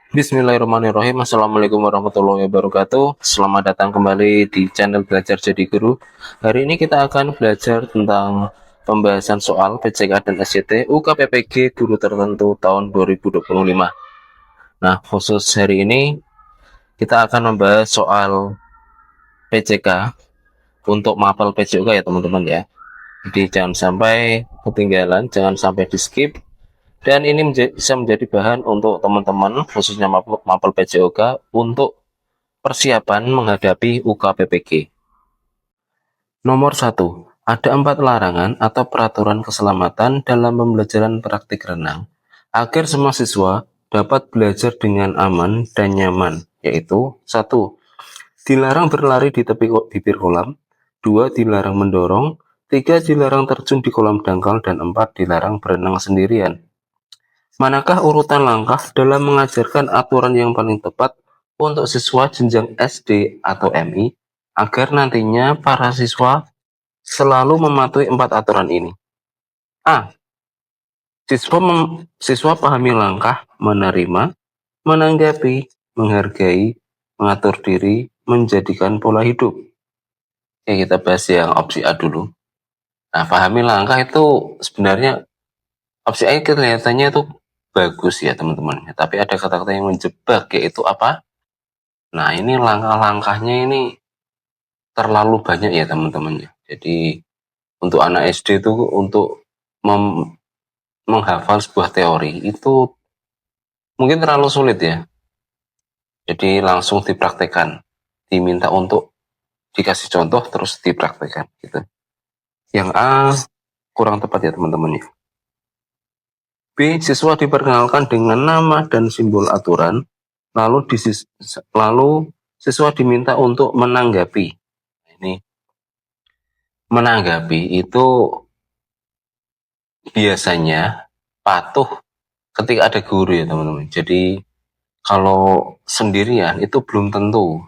Bismillahirrahmanirrahim. Assalamualaikum warahmatullahi wabarakatuh. Selamat datang kembali di channel Belajar Jadi Guru. Hari ini kita akan belajar tentang pembahasan soal PCK dan SCT UKPPG Guru Tertentu tahun 2025. Nah, khusus hari ini kita akan membahas soal PCK untuk mapel PJOK ya teman-teman ya. Jadi jangan sampai ketinggalan, jangan sampai di skip. Dan ini bisa menjadi bahan untuk teman-teman khususnya mapel PJOK untuk persiapan menghadapi UKPPG. Nomor 1. Ada 4 larangan atau peraturan keselamatan dalam pembelajaran praktik renang agar semua siswa dapat belajar dengan aman dan nyaman, yaitu 1. Dilarang berlari di tepi bibir kolam, 2. Dilarang mendorong, 3. Dilarang terjun di kolam dangkal, dan 4. Dilarang berenang sendirian. Manakah urutan langkah dalam mengajarkan aturan yang paling tepat untuk siswa jenjang SD atau MI agar nantinya para siswa selalu mematuhi 4 aturan ini? A. Siswa pahami langkah, menerima, menanggapi, menghargai, mengatur diri, menjadikan pola hidup. Oke, kita bahas yang opsi A dulu. Nah, pahami langkah itu sebenarnya opsi A kelihatannya itu bagus ya teman-teman. Tapi ada kata-kata yang menjebak, yaitu apa? Nah, ini langkah-langkahnya ini terlalu banyak ya teman-teman ya. Jadi untuk anak SD itu untuk menghafal sebuah teori itu mungkin terlalu sulit ya. Jadi langsung dipraktekkan, diminta untuk dikasih contoh terus dipraktekkan gitu. Yang A kurang tepat ya teman-teman ya. B. Siswa diperkenalkan dengan nama dan simbol aturan, lalu siswa diminta untuk menanggapi. Ini menanggapi itu biasanya patuh ketika ada guru ya teman-teman. Jadi kalau sendirian itu belum tentu.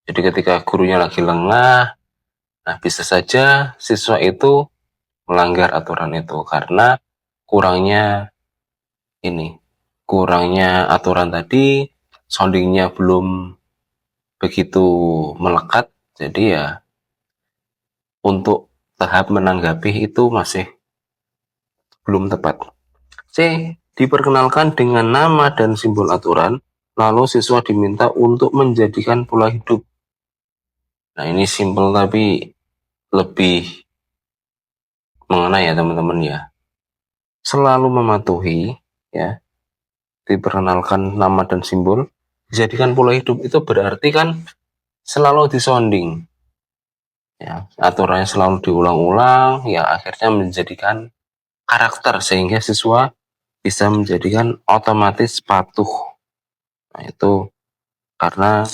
Jadi ketika gurunya lagi lengah, nah bisa saja siswa itu melanggar aturan itu karena kurangnya kurangnya aturan tadi, soundingnya belum begitu melekat. Jadi ya untuk tahap menanggapi itu masih belum tepat. C. Diperkenalkan dengan nama dan simbol aturan, lalu siswa diminta untuk menjadikan pola hidup. Nah, ini simpel tapi lebih mengena ya teman-teman ya. Selalu mematuhi ya, diperkenalkan nama dan simbol, dijadikan pola hidup itu berarti kan selalu disonding. Ya, aturannya selalu diulang-ulang, ya akhirnya menjadikan karakter sehingga siswa bisa menjadikan otomatis patuh. Nah, itu karena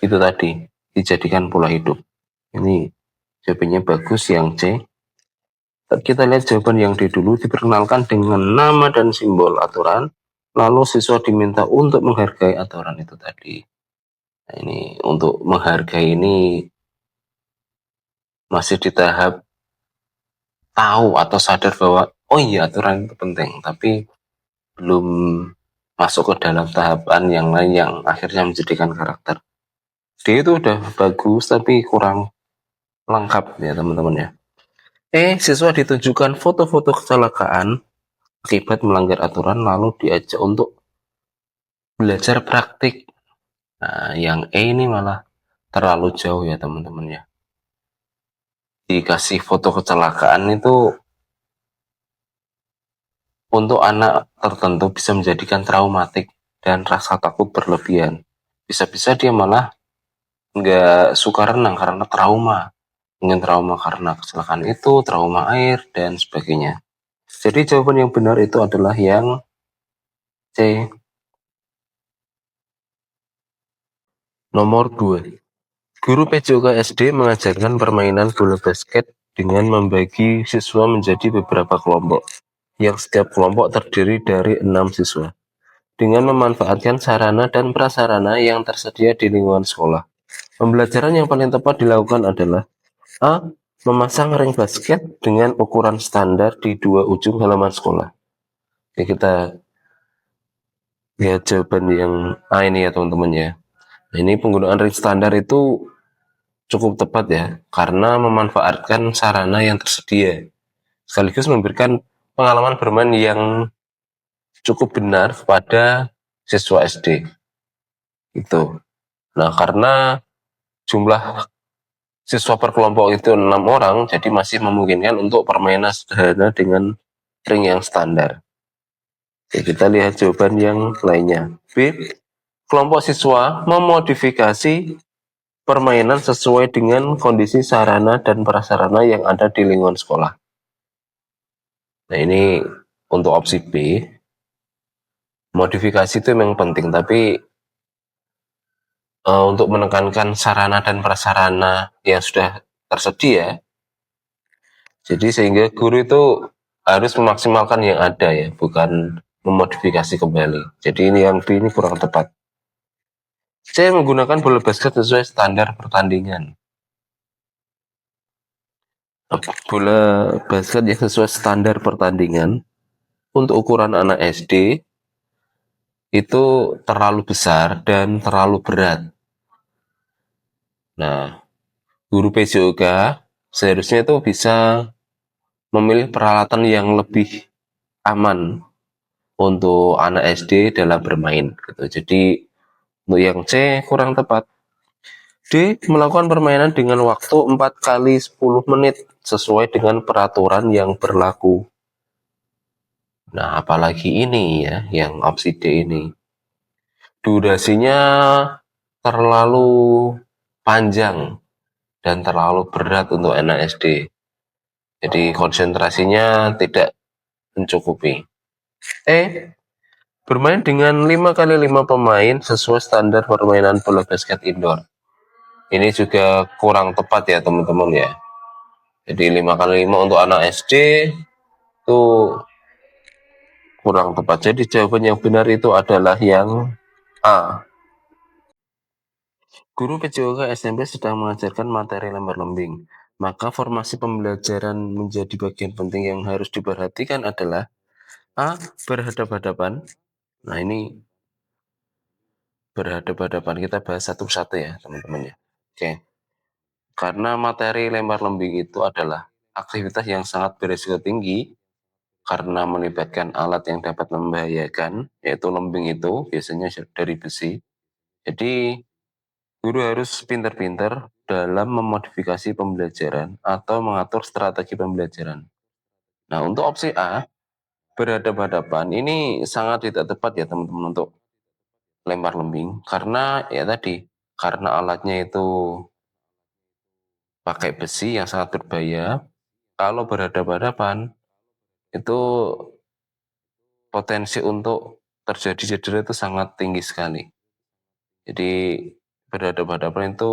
itu tadi dijadikan pola hidup. Ini jawabannya bagus yang C. Kita lihat jawaban yang D dulu. Diperkenalkan dengan nama dan simbol aturan, lalu siswa diminta untuk menghargai aturan itu tadi. Nah, ini untuk menghargai ini masih di tahap tahu atau sadar bahwa oh iya aturan itu penting, tapi belum masuk ke dalam tahapan yang lain yang akhirnya menjadikan karakter. D itu udah bagus tapi kurang lengkap ya teman-teman ya. Siswa ditunjukkan foto-foto kecelakaan akibat melanggar aturan lalu diajak untuk belajar praktik. Nah, yang E ini malah terlalu jauh ya teman-teman ya. Dikasih foto kecelakaan itu untuk anak tertentu bisa menjadikan traumatik dan rasa takut berlebihan. Bisa-bisa dia malah nggak suka renang karena trauma. Mungkin trauma karena kecelakaan itu, trauma air, dan sebagainya. Jadi jawaban yang benar itu adalah yang C. Nomor 2. Guru PJOK SD mengajarkan permainan bola basket dengan membagi siswa menjadi beberapa kelompok, yang setiap kelompok terdiri dari 6 siswa, dengan memanfaatkan sarana dan prasarana yang tersedia di lingkungan sekolah. Pembelajaran yang paling tepat dilakukan adalah A. Memasang ring basket dengan ukuran standar di 2 ujung halaman sekolah. Oke, kita Ya, jawaban yang A ini ya teman-teman ya. Nah, ini penggunaan ring standar itu cukup tepat ya, karena memanfaatkan sarana yang tersedia, sekaligus memberikan pengalaman bermain yang cukup benar kepada siswa SD. Itu. Nah, karena jumlah siswa per kelompok itu 6 orang, jadi masih memungkinkan untuk permainan sederhana dengan ring yang standar. Oke, kita lihat jawaban yang lainnya. B. Kelompok siswa memodifikasi permainan sesuai dengan kondisi sarana dan prasarana yang ada di lingkungan sekolah. Nah, ini untuk opsi B, modifikasi itu memang penting, tapi untuk menekankan sarana dan prasarana yang sudah tersedia, jadi sehingga guru itu harus memaksimalkan yang ada ya, bukan memodifikasi kembali. Jadi ini yang B ini kurang tepat. C. Menggunakan bola basket sesuai standar pertandingan. Bola basket yang sesuai standar pertandingan untuk ukuran anak SD itu terlalu besar dan terlalu berat. Nah, guru PJOK seharusnya itu bisa memilih peralatan yang lebih aman untuk anak SD dalam bermain gitu. Jadi untuk yang C kurang tepat. D. Melakukan permainan dengan waktu 4 kali 10 menit sesuai dengan peraturan yang berlaku. Nah, apalagi ini ya, yang opsi D ini. Durasinya terlalu panjang dan terlalu berat untuk anak SD. Jadi konsentrasinya tidak mencukupi. E. Bermain dengan 5 kali 5 pemain sesuai standar permainan bola basket indoor. Ini juga kurang tepat ya teman-teman ya. Jadi 5 kali 5 untuk anak SD itu kurang tepat. Jadi jawaban yang benar itu adalah yang A. Guru PJOK SMP sedang mengajarkan materi lembar lembing. Maka formasi pembelajaran menjadi bagian penting yang harus diperhatikan adalah A. Berhadapan-hadapan. Nah, ini berhadapan-hadapan. Kita bahas satu-satu ya teman-teman ya. Oke. Karena materi lempar lembing itu adalah aktivitas yang sangat berisiko tinggi karena melibatkan alat yang dapat membahayakan, yaitu lembing itu biasanya dari besi. Jadi guru harus pintar-pintar dalam memodifikasi pembelajaran atau mengatur strategi pembelajaran. Nah, untuk opsi A, berhadapan-hadapan ini sangat tidak tepat ya teman-teman untuk lempar lembing karena ya tadi, karena alatnya itu pakai besi yang sangat berbahaya. Kalau berhadapan-hadapan itu potensi untuk terjadi cedera itu sangat tinggi sekali. Jadi berhadapan-hadapan itu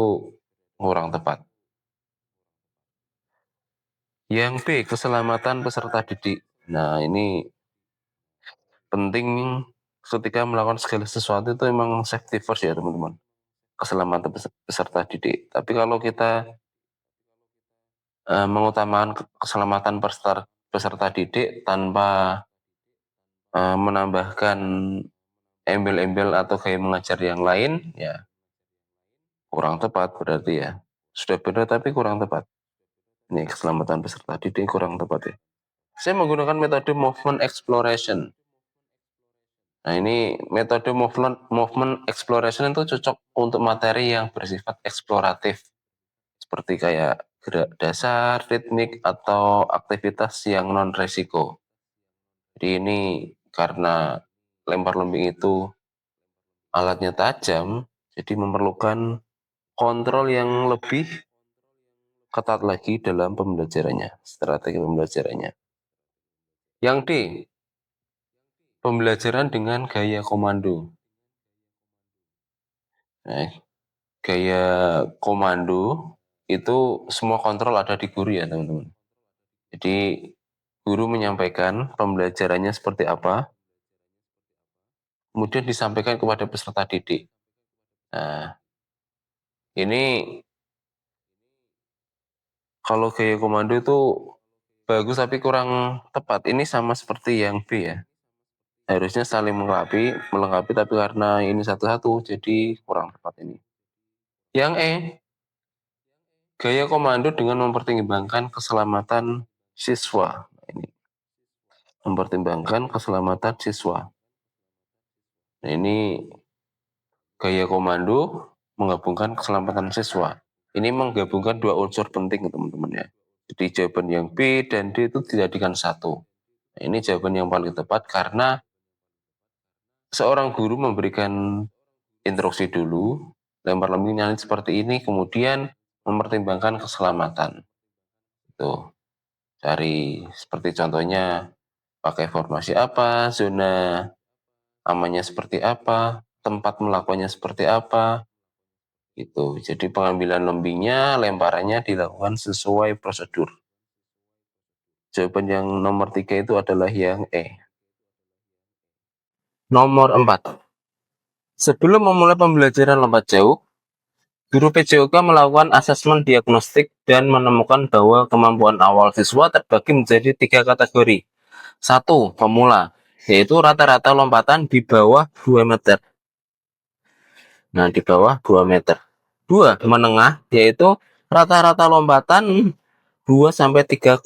kurang tepat. Yang B, keselamatan peserta didik. Nah, ini penting ketika melakukan segala sesuatu itu memang safety first ya teman-teman. Keselamatan peserta didik. Tapi kalau kita mengutamakan keselamatan peserta didik tanpa menambahkan embel-embel atau gaya mengajar yang lain, ya kurang tepat berarti ya. Sudah benar tapi kurang tepat. Ini keselamatan peserta didik kurang tepat ya. Saya menggunakan metode movement exploration. Nah, ini metode movement exploration itu cocok untuk materi yang bersifat eksploratif. Seperti kayak gerak dasar, ritmik, atau aktivitas yang non-resiko. Jadi ini karena lempar lembing itu alatnya tajam, jadi memerlukan kontrol yang lebih ketat lagi dalam pembelajarannya, strategi pembelajarannya. Yang D, pembelajaran dengan gaya komando. Nah, gaya komando itu semua kontrol ada di guru ya teman-teman. Jadi guru menyampaikan pembelajarannya seperti apa, kemudian disampaikan kepada peserta didik. Nah, ini kalau gaya komando itu bagus tapi kurang tepat. Ini sama seperti yang B ya. Harusnya saling melengkapi, tapi karena ini satu-satu, jadi kurang tepat ini. Yang E, gaya komando dengan mempertimbangkan keselamatan siswa. Ini mempertimbangkan keselamatan siswa. Nah, ini gaya komando menggabungkan keselamatan siswa. Ini menggabungkan dua unsur penting, teman-teman ya. Jadi jawaban yang B dan D itu dijadikan satu. Nah, ini jawaban yang paling tepat karena seorang guru memberikan instruksi dulu, lempar lembing nyalin seperti ini, kemudian mempertimbangkan keselamatan. Tuh, cari seperti contohnya pakai formasi apa, zona amannya seperti apa, tempat melakukannya seperti apa, gitu. Jadi pengambilan lembingnya, lemparannya dilakukan sesuai prosedur. Jawaban yang nomor 3 itu adalah yang E. Nomor 4. Sebelum memulai pembelajaran lompat jauh, guru PJOK melakukan asesmen diagnostik dan menemukan bahwa kemampuan awal siswa terbagi menjadi 3 kategori. 1. Pemula, yaitu rata-rata lompatan di bawah 2 meter. Nah, di bawah 2 meter. 2. Menengah, yaitu rata-rata lompatan 2-3,5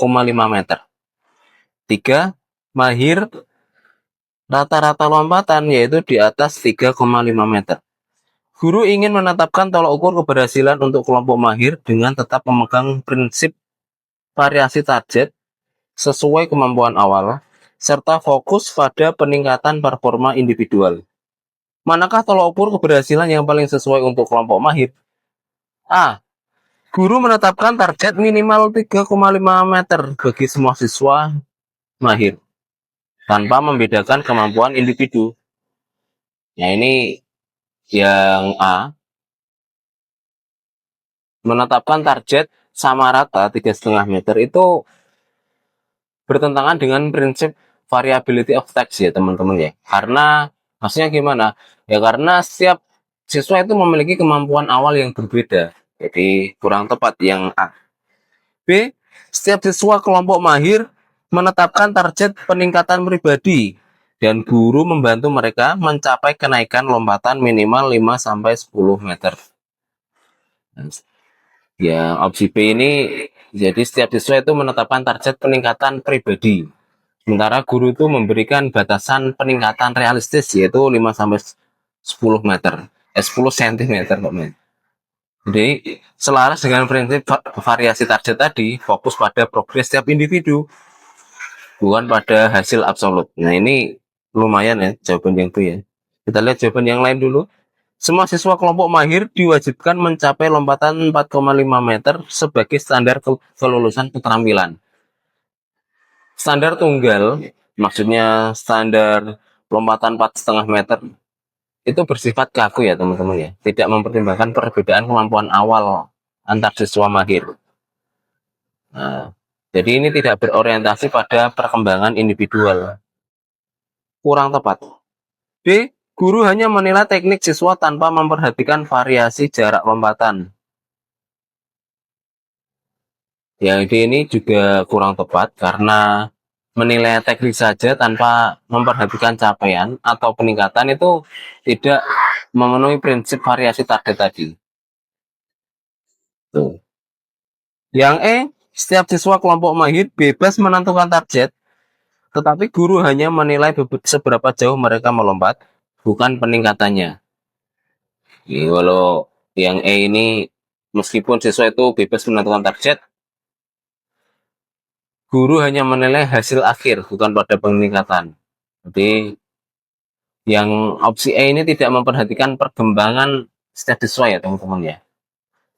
meter. 3. Mahir, rata-rata lompatan yaitu di atas 3,5 meter. Guru ingin menetapkan tolak ukur keberhasilan untuk kelompok mahir dengan tetap memegang prinsip variasi target sesuai kemampuan awal, serta fokus pada peningkatan performa individual. Manakah tolak ukur keberhasilan yang paling sesuai untuk kelompok mahir? A. Guru menetapkan target minimal 3,5 meter bagi semua siswa mahir, tanpa membedakan kemampuan individu. Nah, ini yang A. Menetapkan target sama rata 3,5 meter itu bertentangan dengan prinsip variability of text ya teman-teman ya. Karena maksudnya gimana? Ya karena setiap siswa itu memiliki kemampuan awal yang berbeda. Jadi kurang tepat yang A. B. Setiap siswa kelompok mahir menetapkan target peningkatan pribadi dan guru membantu mereka mencapai kenaikan lompatan minimal 5-10 meter. Ya, opsi B ini jadi setiap siswa itu menetapkan target peningkatan pribadi. Sementara guru itu memberikan batasan peningkatan realistis yaitu 5-10 meter. 10 cm kok, men. Jadi, selaras dengan prinsip variasi target tadi, fokus pada progres setiap individu, bukan pada hasil absolut. Nah, ini lumayan ya jawaban yang itu ya. Kita lihat jawaban yang lain dulu. Semua siswa kelompok mahir diwajibkan mencapai lompatan 4,5 meter sebagai standar kelulusan keterampilan. Standar tunggal, maksudnya standar lompatan 4,5 meter, itu bersifat kaku ya teman-teman ya. Tidak mempertimbangkan perbedaan kemampuan awal antar siswa mahir. Nah, jadi ini tidak berorientasi pada perkembangan individual. Kurang tepat. B. Guru hanya menilai teknik siswa tanpa memperhatikan variasi jarak lompatan. Ya, ini juga kurang tepat karena menilai teknik saja tanpa memperhatikan capaian atau peningkatan itu tidak memenuhi prinsip variasi target tadi. Tuh. Yang E, setiap siswa kelompok mahir bebas menentukan target, tetapi guru hanya menilai seberapa jauh mereka melompat, bukan peningkatannya. Jadi, walau yang E ini meskipun siswa itu bebas menentukan target, guru hanya menilai hasil akhir, bukan pada peningkatan. Jadi yang opsi E ini tidak memperhatikan perkembangan setiap siswa ya teman-teman ya.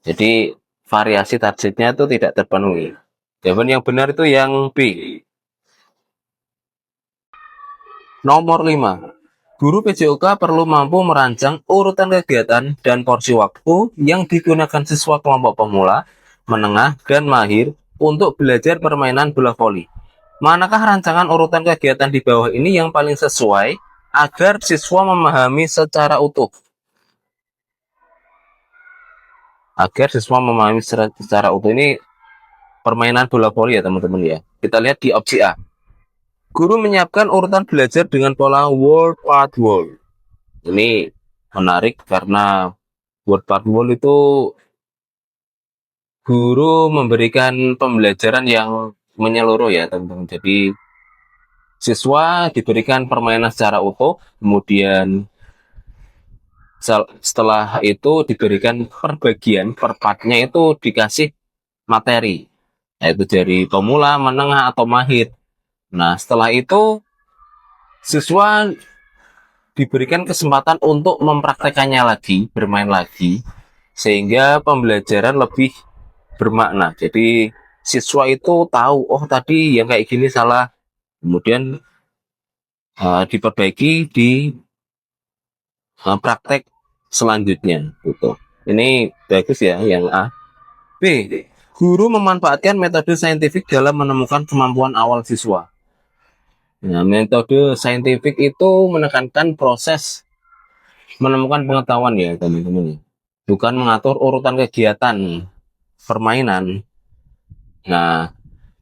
Jadi variasi targetnya itu tidak terpenuhi. Jawaban yang benar itu yang B. Nomor 5. Guru PJOK perlu mampu merancang urutan kegiatan dan porsi waktu yang digunakan siswa kelompok pemula, menengah, dan mahir untuk belajar permainan bola voli. Manakah rancangan urutan kegiatan di bawah ini yang paling sesuai agar siswa memahami secara utuh? Agar siswa memahami secara utuh ini permainan bola voli ya teman-teman ya. Kita lihat di opsi A. Guru menyiapkan urutan belajar dengan pola word part word. Ini menarik karena word part word itu guru memberikan pembelajaran yang menyeluruh ya teman-teman. Jadi siswa diberikan permainan secara utuh, kemudian setelah itu diberikan perbagian, per partnya itu dikasih materi, yaitu dari pemula, menengah, atau mahir. Nah, setelah itu siswa diberikan kesempatan untuk mempraktekannya lagi, bermain lagi, sehingga pembelajaran lebih bermakna. Jadi siswa itu tahu, oh tadi yang kayak gini salah, kemudian diperbaiki di praktek selanjutnya. Gitu. Ini bagus ya yang A. B. Guru memanfaatkan metode saintifik dalam menemukan kemampuan awal siswa. Nah, metode saintifik itu menekankan proses menemukan pengetahuan ya teman-teman. Bukan mengatur urutan kegiatan permainan. Nah,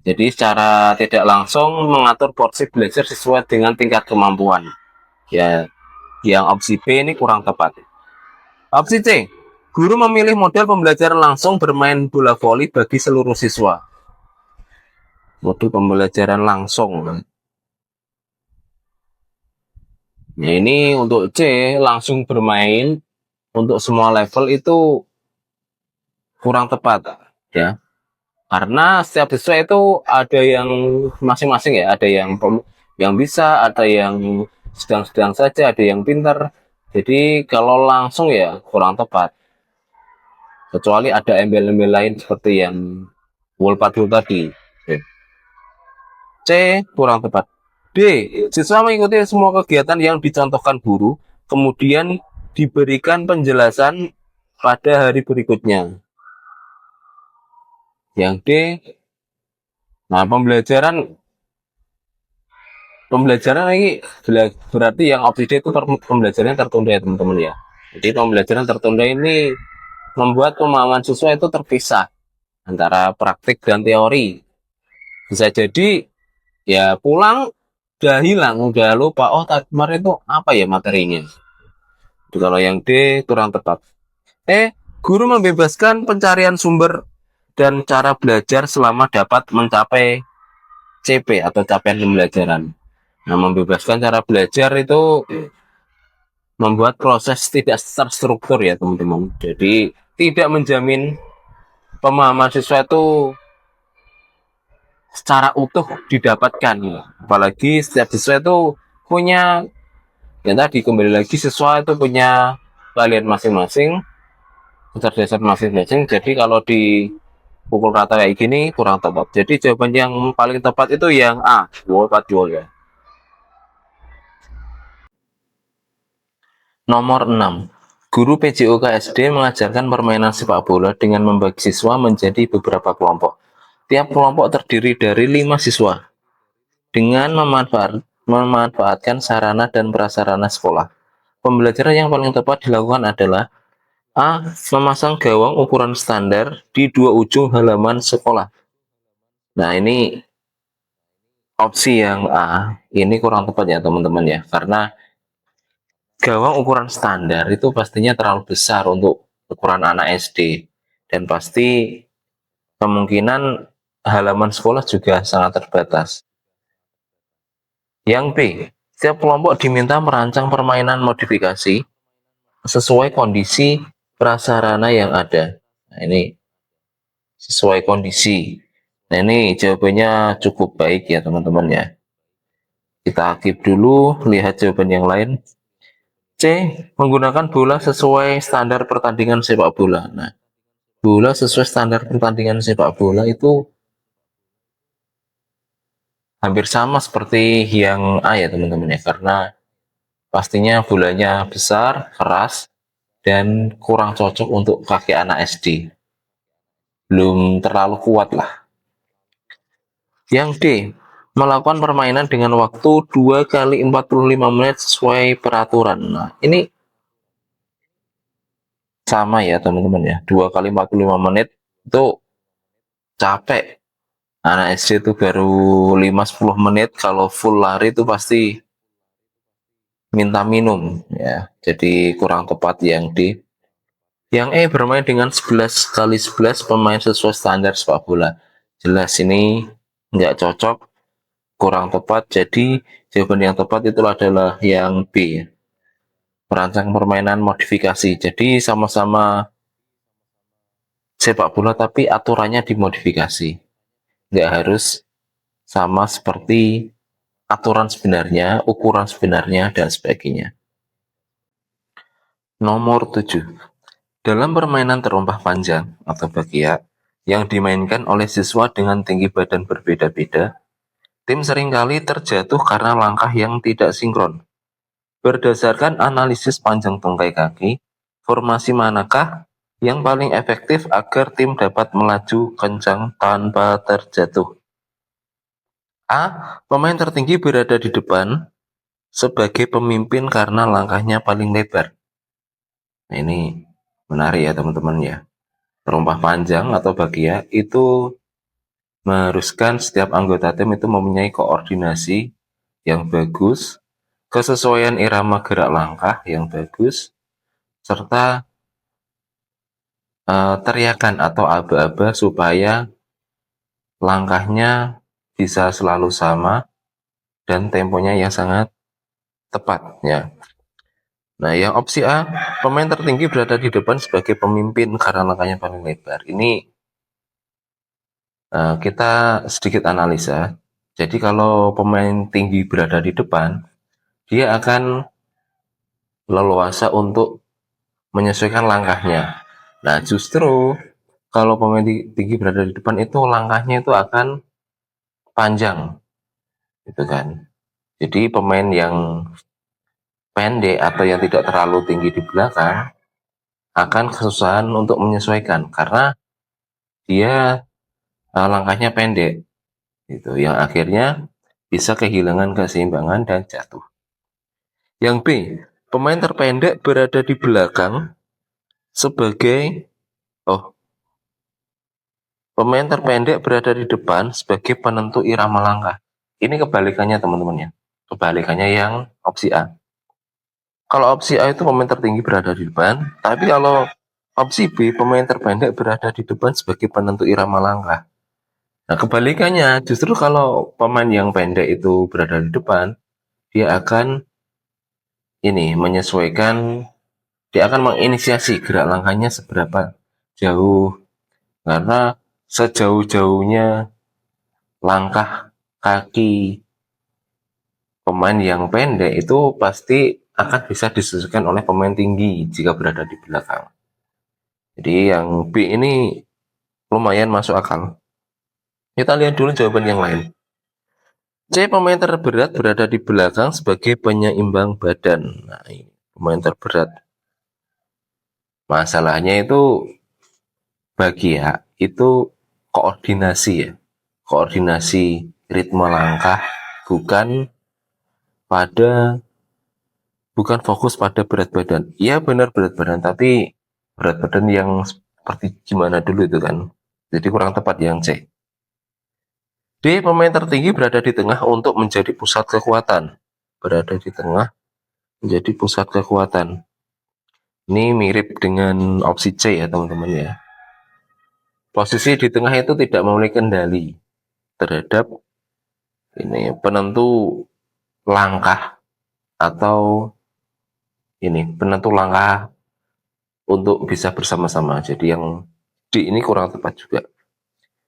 jadi secara tidak langsung mengatur porsi belajar sesuai dengan tingkat kemampuan. Ya, yang opsi B ini kurang tepat. Opsi C, guru memilih model pembelajaran langsung bermain bola voli bagi seluruh siswa. Model pembelajaran langsung. Nah, ini untuk C, langsung bermain untuk semua level itu kurang tepat. Ya, karena setiap siswa itu ada yang masing-masing ya, ada yang bisa, ada yang sedang-sedang saja, ada yang pintar. Jadi kalau langsung ya kurang tepat, kecuali ada embel-embel lain seperti yang Wolpadu tadi. C kurang tepat. D, siswa mengikuti semua kegiatan yang dicontohkan guru, kemudian diberikan penjelasan pada hari berikutnya. Yang D, nah pembelajaran ini berarti yang opsi D itu pembelajarannya tertunda ya teman-teman ya. Jadi pembelajaran tertunda ini membuat pemahaman siswa itu terpisah antara praktik dan teori. Bisa jadi ya pulang udah hilang, udah lupa, oh tadi kemarin itu apa ya materinya. Jadi kalau yang D kurang tepat. Guru membebaskan pencarian sumber dan cara belajar selama dapat mencapai CP atau capaian pembelajaran. Nah, membebaskan cara belajar itu membuat proses tidak terstruktur ya teman-teman. Jadi tidak menjamin pemahaman siswa itu secara utuh didapatkan. Apalagi setiap siswa itu punya, ya tadi kembali lagi siswa itu punya keahlian masing-masing, kecerdasan masing-masing. Jadi kalau di pukul rata kayak gini kurang tepat. Jadi jawaban yang paling tepat itu yang A, dual ya. Nomor 6. Guru PJOK SD mengajarkan permainan sepak bola dengan membagi siswa menjadi beberapa kelompok. Tiap kelompok terdiri dari 5 siswa dengan memanfaatkan sarana dan prasarana sekolah. Pembelajaran yang paling tepat dilakukan adalah A. Memasang gawang ukuran standar di dua ujung halaman sekolah. Nah, ini opsi yang A. Ini kurang tepat ya teman-teman ya, karena gawang ukuran standar itu pastinya terlalu besar untuk ukuran anak SD, dan pasti kemungkinan halaman sekolah juga sangat terbatas. Yang B, setiap kelompok diminta merancang permainan modifikasi sesuai kondisi prasarana yang ada. Nah, ini sesuai kondisi. Nah, ini jawabannya cukup baik ya teman-teman ya. Kita skip dulu, lihat jawaban yang lain. C. Menggunakan bola sesuai standar pertandingan sepak bola. Nah, bola sesuai standar pertandingan sepak bola itu hampir sama seperti yang A ya teman-teman ya, karena pastinya bolanya besar, keras, dan kurang cocok untuk kaki anak SD. Belum terlalu kuat lah. Yang D. Melakukan permainan dengan waktu 2 kali 45 menit sesuai peraturan. Nah, ini sama ya teman-teman ya. 2 kali 45 menit itu capek. Anak SD itu baru 5-10 menit, kalau full lari itu pasti minta minum ya. Jadi kurang tepat yang bermain dengan 11 kali 11 pemain sesuai standar sepak bola. Jelas ini nggak cocok, kurang tepat. Jadi jawaban yang tepat itu adalah yang B. Merancang permainan modifikasi. Jadi sama-sama sepak bola tapi aturannya dimodifikasi. Nggak harus sama seperti aturan sebenarnya, ukuran sebenarnya, dan sebagainya. Nomor 7. Dalam permainan terompah panjang atau bakia yang dimainkan oleh siswa dengan tinggi badan berbeda-beda, tim seringkali terjatuh karena langkah yang tidak sinkron. Berdasarkan analisis panjang tungkai kaki, formasi manakah yang paling efektif agar tim dapat melaju kencang tanpa terjatuh? A. Pemain tertinggi berada di depan sebagai pemimpin karena langkahnya paling lebar. Nah, ini menarik ya teman-teman ya. Terompah panjang atau bakia itu mengharuskan setiap anggota tim itu mempunyai koordinasi yang bagus, kesesuaian irama gerak langkah yang bagus, serta teriakan atau aba-aba supaya langkahnya bisa selalu sama dan temponya yang sangat tepat ya. Nah, yang opsi A, pemain tertinggi berada di depan sebagai pemimpin karena langkahnya paling lebar. Ini kita sedikit analisa. Jadi kalau pemain tinggi berada di depan, dia akan leluasa untuk menyesuaikan langkahnya. Nah, justru kalau pemain tinggi berada di depan itu langkahnya itu akan panjang, gitu kan. Jadi pemain yang pendek atau yang tidak terlalu tinggi di belakang akan kesusahan untuk menyesuaikan karena dia langkahnya pendek, gitu. Yang akhirnya bisa kehilangan keseimbangan dan jatuh. Yang B, pemain terpendek berada di belakang sebagai oh, pemain terpendek berada di depan sebagai penentu irama langkah. Ini kebalikannya teman-teman ya. Kebalikannya yang opsi A. Kalau opsi A itu pemain tertinggi berada di depan, tapi kalau opsi B pemain terpendek berada di depan sebagai penentu irama langkah. Nah, kebalikannya justru kalau pemain yang pendek itu berada di depan, dia akan menyesuaikan, dia akan menginisiasi gerak langkahnya seberapa jauh, karena sejauh-jauhnya langkah kaki pemain yang pendek itu pasti akan bisa disesuaikan oleh pemain tinggi jika berada di belakang. Jadi yang B ini lumayan masuk akal. Kita lihat dulu jawaban yang lain. C. Pemain terberat berada di belakang sebagai penyeimbang badan. Nah, ini pemain terberat. Masalahnya itu bagia itu koordinasi ya. Koordinasi ritme langkah bukan fokus pada berat badan. Iya benar berat badan, tapi berat badan yang seperti gimana dulu itu kan. Jadi kurang tepat yang C. D. Pemain tertinggi berada di tengah untuk menjadi pusat kekuatan. Berada di tengah menjadi pusat kekuatan. Ini mirip dengan opsi C ya teman-teman ya. Posisi di tengah itu tidak memiliki kendali terhadap penentu langkah atau penentu langkah untuk bisa bersama-sama. Jadi yang D ini kurang tepat juga.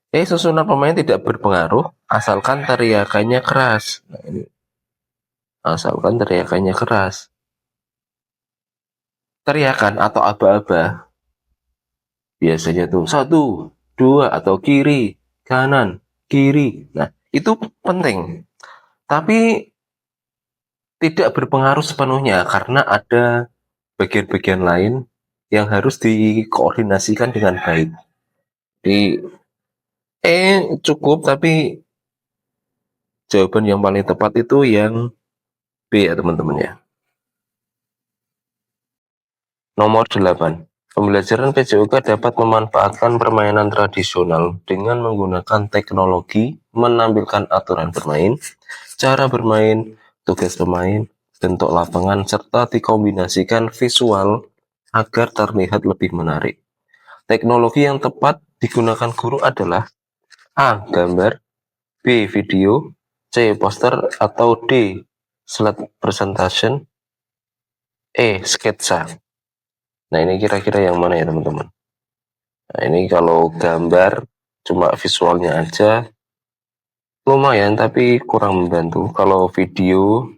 Susunan pemain tidak berpengaruh asalkan teriakannya keras. Nah, ini asalkan teriakannya keras. Teriakan atau aba-aba biasanya tuh 1, 2 atau kiri, kanan, kiri. Nah, itu penting. Tapi tidak berpengaruh sepenuhnya karena ada bagian-bagian lain yang harus dikoordinasikan dengan baik. Di cukup, tapi jawaban yang paling tepat itu yang B ya teman-teman ya. Nomor 8. Pembelajaran PJOK dapat memanfaatkan permainan tradisional dengan menggunakan teknologi, menampilkan aturan bermain, cara bermain, tugas pemain, bentuk lapangan, serta dikombinasikan visual agar terlihat lebih menarik. Teknologi yang tepat digunakan guru adalah A. Gambar, B. Video, C. Poster, atau D. Slide presentation, E. Sketsa. Nah, ini kira-kira yang mana ya teman-teman? Nah, ini kalau gambar cuma visualnya aja lumayan tapi kurang membantu. Kalau video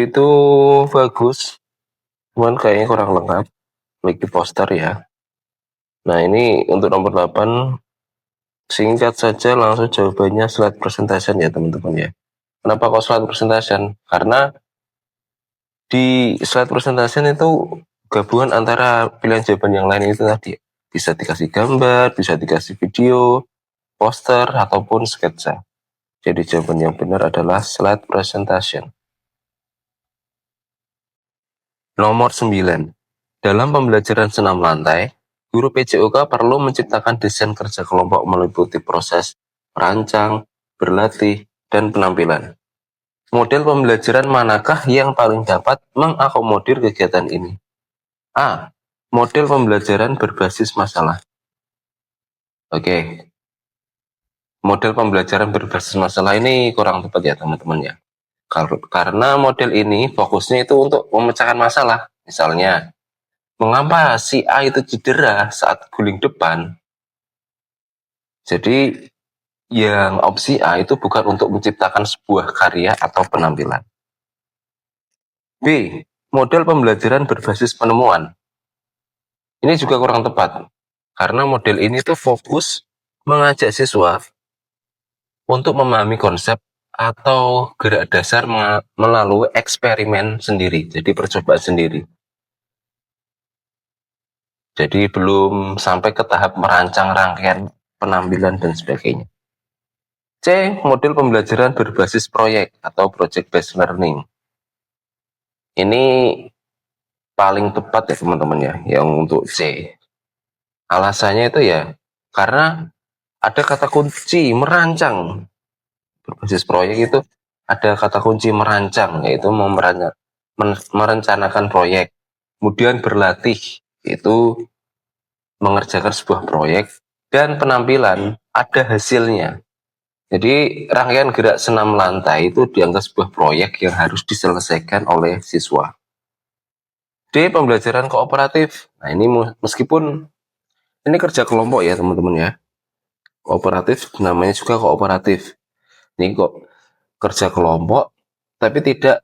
itu bagus, cuman kayaknya kurang lengkap. Lagi poster ya. Nah, ini untuk nomor 8 singkat saja langsung jawabannya slide presentation ya teman-teman ya. Kenapa kok slide presentation? Karena di slide presentation itu gabungan antara pilihan jawaban yang lain itu tadi. Bisa dikasih gambar, bisa dikasih video, poster, ataupun sketsa. Jadi jawaban yang benar adalah slide presentation. Nomor 9. Dalam pembelajaran senam lantai, guru PJOK perlu menciptakan desain kerja kelompok meliputi proses merancang, berlatih, dan penampilan. Model pembelajaran manakah yang paling dapat mengakomodir kegiatan ini? A. Model pembelajaran berbasis masalah. Oke, model pembelajaran berbasis masalah ini kurang tepat ya teman-teman ya. Karena model ini fokusnya itu untuk memecahkan masalah. Misalnya, mengapa si A itu cedera saat guling depan? Jadi, yang opsi A itu bukan untuk menciptakan sebuah karya atau penampilan. B. Model pembelajaran berbasis penemuan. Ini juga kurang tepat. Karena model ini tuh fokus mengajak siswa untuk memahami konsep atau gerak dasar melalui eksperimen sendiri, jadi percobaan sendiri. Jadi belum sampai ke tahap merancang rangkaian penampilan dan sebagainya. C. Model pembelajaran berbasis proyek atau project based learning. Ini paling tepat ya teman-teman ya, yang untuk C. Alasannya itu ya, karena ada kata kunci merancang. Berbasis proyek itu ada kata kunci merancang, yaitu merencanakan proyek. Kemudian berlatih, itu mengerjakan sebuah proyek, dan penampilan ada hasilnya. Jadi rangkaian gerak senam lantai itu dianggap sebuah proyek yang harus diselesaikan oleh siswa. D. Pembelajaran kooperatif. Nah, ini meskipun ini kerja kelompok ya teman-teman ya. Kooperatif namanya juga kooperatif. Ini kok kerja kelompok tapi tidak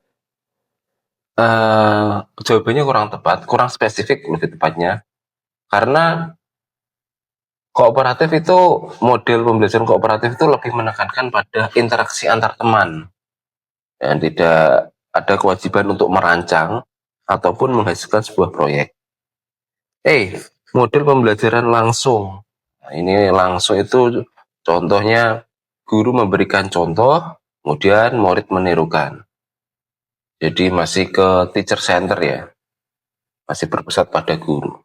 jawabannya kurang tepat, kurang spesifik lebih tepatnya. Karena kooperatif itu, model pembelajaran kooperatif itu lebih menekankan pada interaksi antar teman. Dan tidak ada kewajiban untuk merancang ataupun menghasilkan sebuah proyek. Model pembelajaran langsung. Nah, ini langsung itu contohnya guru memberikan contoh, kemudian murid menirukan. Jadi masih ke teacher center ya, masih berpusat pada guru.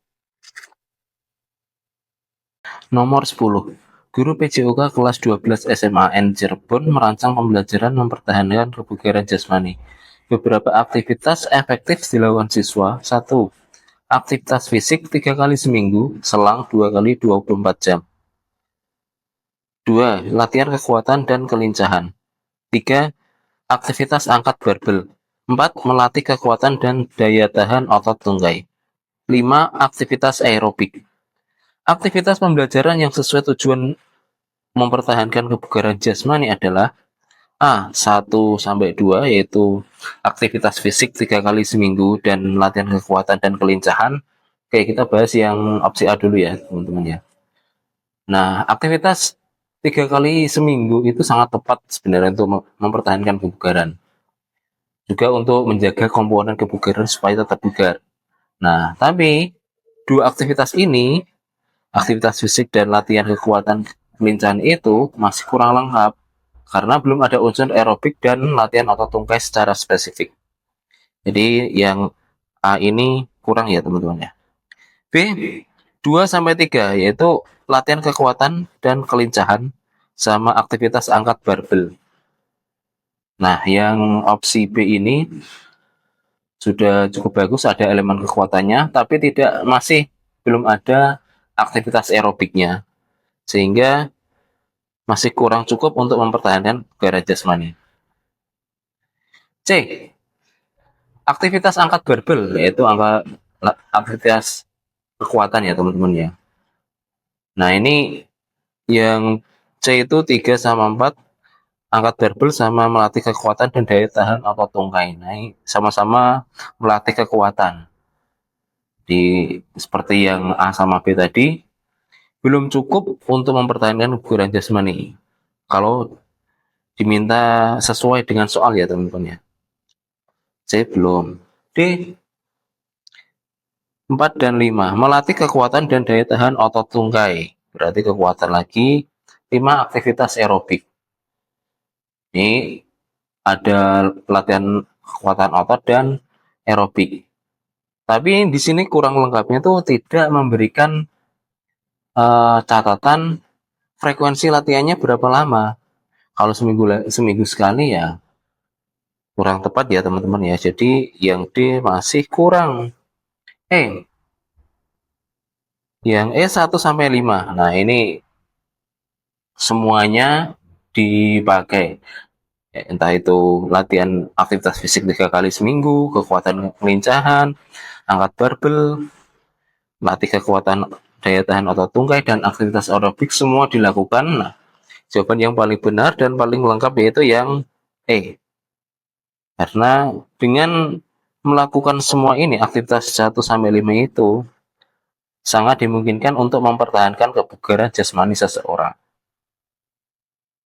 Nomor 10. Guru PJOK kelas 12 SMAN Cirebon merancang pembelajaran mempertahankan kebugaran jasmani. Beberapa aktivitas efektif dilakukan siswa. 1. Aktivitas fisik 3 kali seminggu, selang 2 kali 24 jam. 2. Latihan kekuatan dan kelincahan. 3. Aktivitas angkat barbel. 4. Melatih kekuatan dan daya tahan otot tunggai. 5. Aktivitas aerobik. Aktivitas pembelajaran yang sesuai tujuan mempertahankan kebugaran jasmani adalah A. 1-2, yaitu aktivitas fisik 3 kali seminggu dan latihan kekuatan dan kelincahan. Oke, kita bahas yang opsi A dulu ya teman-teman ya. Nah, aktivitas 3 kali seminggu itu sangat tepat sebenarnya untuk mempertahankan kebugaran. Juga untuk menjaga komponen kebugaran supaya tetap bugar. Nah, tapi dua aktivitas ini, aktivitas fisik dan latihan kekuatan kelincahan itu masih kurang lengkap karena belum ada unsur aerobik dan latihan otot tungkai secara spesifik. Jadi yang A ini kurang ya teman-teman ya. B, 2-3 yaitu latihan kekuatan dan kelincahan sama aktivitas angkat barbel. Nah, yang opsi B ini sudah cukup bagus, ada elemen kekuatannya, tapi belum ada aktivitas aerobiknya, sehingga masih kurang cukup untuk mempertahankan kebugaran jasmani. C, aktivitas angkat barbel, yaitu aktivitas kekuatan ya teman-teman ya. Nah, ini yang C itu 3-4, angkat barbel sama melatih kekuatan dan daya tahan otot tungkai. Nah, sama-sama melatih kekuatan. Seperti yang A sama B tadi, belum cukup untuk mempertahankan kebugaran jasmani. Kalau diminta sesuai dengan soal ya teman-teman ya. C belum. D, 4 dan 5, melatih kekuatan dan daya tahan otot tungkai. Berarti kekuatan lagi. 5, aktivitas aerobik. Ini ada latihan kekuatan otot dan aerobik. Tapi di sini kurang lengkapnya tuh tidak memberikan catatan frekuensi latihannya berapa lama. Kalau seminggu sekali ya kurang tepat ya teman-teman ya. Jadi yang D masih kurang. Yang E 1-5. Nah, ini semuanya dipakai. Entah itu latihan aktivitas fisik 3 kali seminggu, kekuatan kelincahan, angkat barbel, latih kekuatan daya tahan otot tungkai, dan aktivitas aerobik semua dilakukan. Nah, jawaban yang paling benar dan paling lengkap yaitu yang E. Karena dengan melakukan semua ini, aktivitas 1-5 itu sangat dimungkinkan untuk mempertahankan kebugaran jasmani seseorang.